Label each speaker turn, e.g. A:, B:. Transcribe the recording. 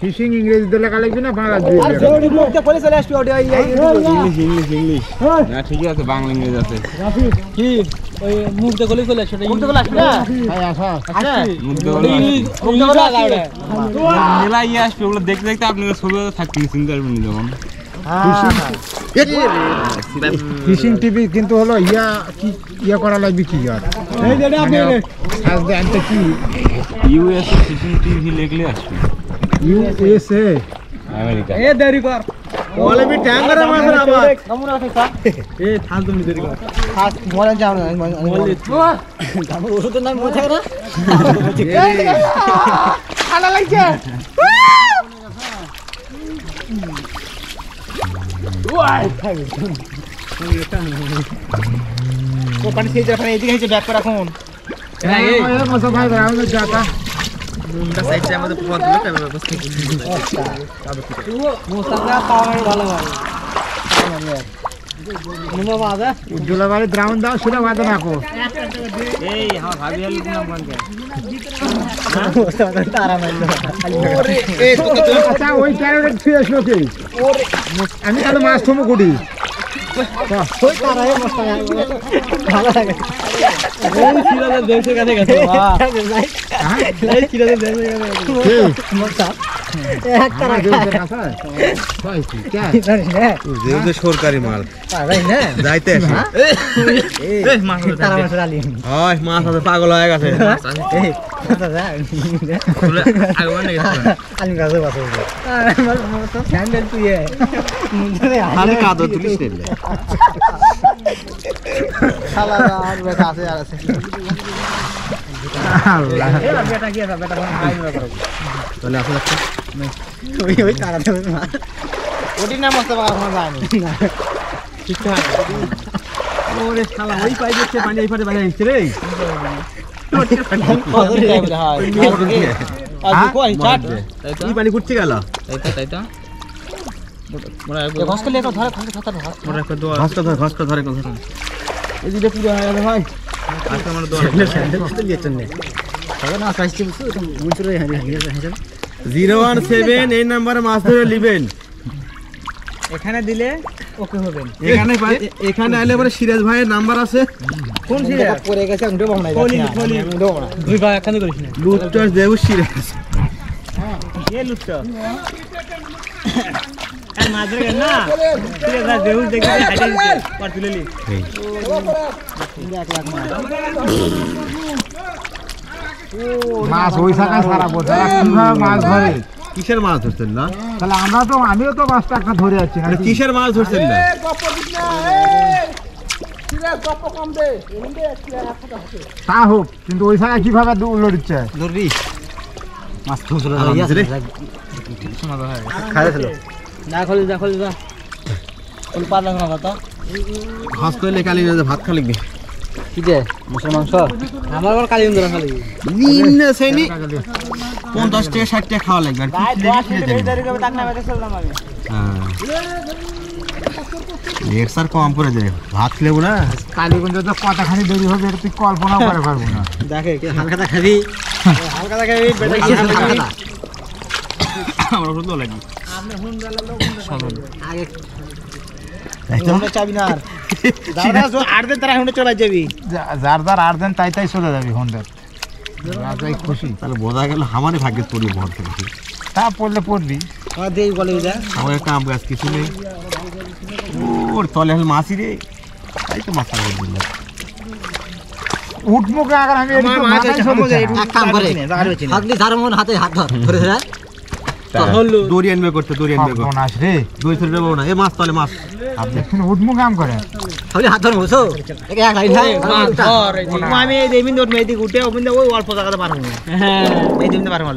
A: fishing ইংরেজিতে লেখা লাগবে না বাংলা দিয়ে
B: আর যেটি মুখে পড়ে চলে আসবে ওটা
C: ইংলিশ না ঠিকই আছে বাংলা ইংরেজি আছে
B: কি ওই মুখে গলে চলে আসবে মুখে গলে আসবে না
A: ভাই আসা
B: আচ্ছা
C: মুখে গলে মেলাই আসবে ওগুলো দেখতে দেখতে আপনাদের ছবি থাকতে চিন্তা করবেন যেমন
A: ফিশিং টিভি কিন্তু হলো ইয়া করা লাগবে কি আর এই যে আপনি সাজ দেন তো কি
C: ইউএসএ ফিশিং টিভি লিখলে আসবে
A: ইউএসএ
C: আমেরিকা
B: এ দেরি কর
A: বলে বি ট্যাঙ্গারে মাছ আবার
B: নমুনা আছে এ থাল তুমি দেরি কর থাল মরে যাও না বলি আমার ওষুধের নাম মনে থাকে না ঠান্ডা লাগছে ও পানি খেয়ে যা এদিকে এসে ব্যাক করে রাখুন
A: এই মত ভাই আমি যাতা
B: মুন্ডা সাইড থেকে আমাদের পথ দিলে ক্যামেরা বসতে মোস্তাফা পাওয়ার ভালো ভালো মুন্ডা বাজা
A: উজ্জ্বলা বাড়ি গ্রাউন্ড দাও সেটা বাজা রাখো
B: এই আমার ভাবি হল নাম বন্ধ মোস্তাফা তারা মারলো ওরে এই তো
A: আচ্ছা ওই ক্যারেট ছুঁয়ে আসলো কি ওরে আমি তাহলে মাছ থমো কুটি
B: ওই তারা এই মোস্তাফা ভালো লাগে ওই ছিলাদের দেশে কাছে গেছে বাহ এই ছিলাদের দেশে গেছে মোস্তাফা এক তারা দেশে কাছে কই কি
C: যেহেতু সরকারি মাল
B: ভাই না
C: যাইতে আসে
B: এই মাছ তারা মাছ আলি
C: হয় মাছ আছে পাগল হয়ে গেছে
B: এই কথা যা আগে মানে আলি গাছে বাসে আমার তো স্যান্ডেল তুই
C: খালি কাদো তুলিস রে
B: শালা আর বেটা আছে আর আছে
A: আল্লাহ
B: এই বেটা কি আছে বেটা ভাই না করো
C: তাহলে আসলে
B: ওই তারা দেবে না ওটি নাম মস্ত বাগার কোনো যায়নি ঠিক আছে ওরে শালা ওই পাই দিচ্ছে পানি এই পারে বাইরে আসছে রে
C: এই পানি কুটতে গেল
B: তাই তো ঘাস করলে ধরে
C: ঘাস ধরে
B: এই দিকে পুরো হয়ে গেল ভাই
C: আজকে আমার
B: স্যান্ডেল তো লিয়েছেন না তবে না সাইজটি বুঝছো তো মুচরে হারিয়ে
C: 017 এই নম্বরে মাছ ধরে নেবেন
B: এখানে দিলে ওকে হবে
C: এখানে আইলে পরে সিরাজ ভাইয়ের নাম্বার আছে
B: কোন সিরাজ পড়ে গেছে উঠে বানাই উঠে বানা দুই ভাই একখানে করিস না
C: লুটটার দেব সিরাজ
B: হ্যাঁ এ লুটটা আর মাঝে গেল না সিরাজ দেউ দেখে হাইটা দিতে পার তুলেলি 1 লাখ
A: মাছ ওই জায়গায় সারা বছর কিভাবে মাছ ধরে
C: কিসের মাছ ধরছেন না
A: তাহলে আমিও তো মাছটা একটা ধরে যাচ্ছি না
C: কিসের মাছ ধরছেন না
A: তা হোক কিন্তু ওই জায়গায় কিভাবে লড়িচ্ছে
C: ধরবি মাছ ধরছিল
B: খাইছিল না খলি যা কোন পালা না কথা
C: ঘাস করলে কালি ভাত খা লাগবে
B: কি দে মুসল মাংস আমার আবার কালি উন্দরা খালি
C: নিন সেনি 50 টাকা 60 টাকা খাওয়া লাগবে আর কি
B: দেরি করে তাক না বেতে চললাম আমি
C: হ্যাঁ এক স্যার কম করে দেয় ভাত খেলেবো না
A: কালীগঞ্জ তো কতখানি দেরি হবে এটা তুই কল্পনাও করে পারবো না
B: দেখে হালকাটা খাবি হালকাটা খাবি বেটা কি হালকাটা
C: আমার হলো লাগি
B: আপনি হুন্ডালা লোক আগে হুন্ডা চাবি না আর দাদা আট দিন তারা হুন্ডা চলে যাবি
A: যার 8 দিন তাই চলে যাবি হোন্ডা রাজাই খুশি
C: তাহলে বোঝা গেল আমারই ভাগ্যে পড়ি ভর থেকে
A: তা পড়বি
B: আর দেই বলে যা
C: আমার কাম কাজ কিছু নেই ওর তলে হল মাছি রে তাই তো মাছ ধরে দিলাম
A: উঠমুখে আগে আমি
B: এক কাম করে হাতলি ধারমন হাতে হাত ধরে ধরে
C: দড়ি আনবে করতে দড়ি আনবে করতে
A: বোনাস রে
C: দড়ি ধরে বউ না এ মাছ তলে মাছ
A: আপনি দেখুন উঠমুখ কাম করে
B: খালি হাত ধরে বসো এক লাইন হয় ধর আমি এই দেবিন দর মেদিক উঠে ওবিন ওই অল্প জায়গাতে পারবো হ্যাঁ এই দেবিন পারবো